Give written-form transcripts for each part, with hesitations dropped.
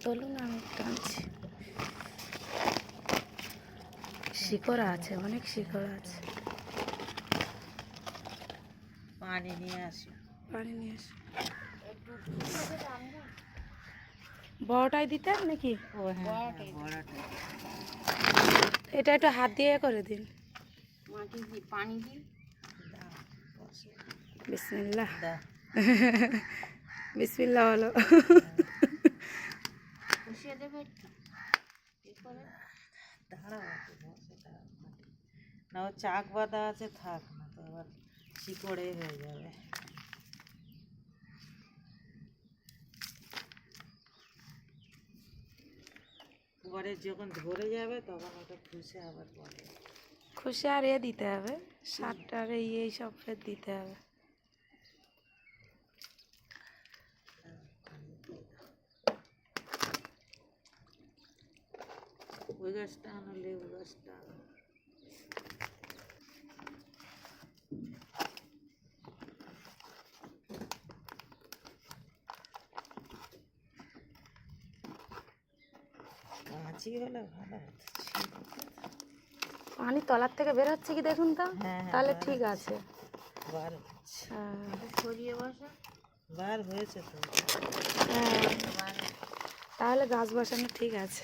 চলুন আমি টানছি। শিকড় আছে, অনেক শিকড় আছে। পানি নিয়ে আসি, পানি নিয়ে আসি। বড়টাই দিতে নাকি? ও হ্যাঁ, বড়াটা এটা একটু হাত দিয়ে করে দিন। মাটি দিয়ে পানি দিই। বিসমিল্লাহ। বিসমিল্লাহ বলো। বসিয়ে দেবে একটু দাঁড়াও, না ও চাক বাঁধা আছে, থাক না তো আবার শিকড়ে হয়ে যাবে। পরে যখন ধরে যাবে তখন ওটা খুশে আবার পরে খুশি আর এ দিতে হবে, সারটার এই সব ফের দিতে হবে। ওই গাছটা আনো, লেবু গাছটা আনো। কাঁচি হলে ভালো হতো। পানি তলার থেকে বের হচ্ছে কি দেখুন তো। হ্যাঁ, তাহলে ঠিক আছে। বার হচ্ছে, সরিয়ে বসা। বার হয়েছে তো। হ্যাঁ, তাহলে গাছ বসানো ঠিক আছে।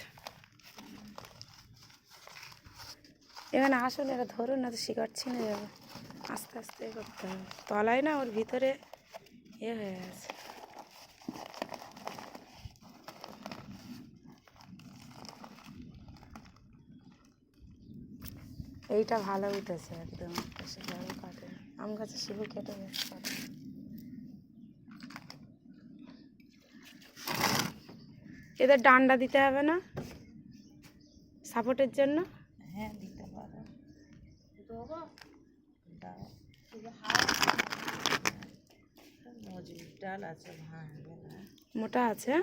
এখানে আসুন, এরা ধরুন, না তো শিকড় ছিঁড়ে যাবে। আস্তে আস্তে করতে হবে, তলায় না ওর ভিতরে এ হয়ে গেছে। এইটা ভালো উঠেছে একদম, বেশি বড় কাটে। আম গাছে শিকড় কেটে গেছে। এদের ডান্ডা দিতে হবে না সাপোর্টের জন্য? হ্যাঁ, দিতে পারো। দাও, মজুর ডাল আছে, ভাঙবে না। মোটা আছে।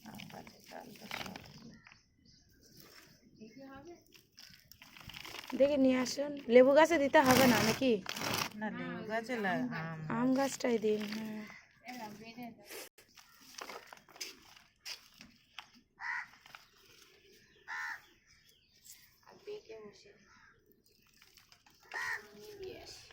আম গাছের ডালটা সব দেখে নিয়ে আসুন। লেবু গাছে দিতে হবে না নাকি? না, লেবু গাছে আম গাছটাই দিন। হ্যাঁ, বেঁকে বসে দিয়ে আসি।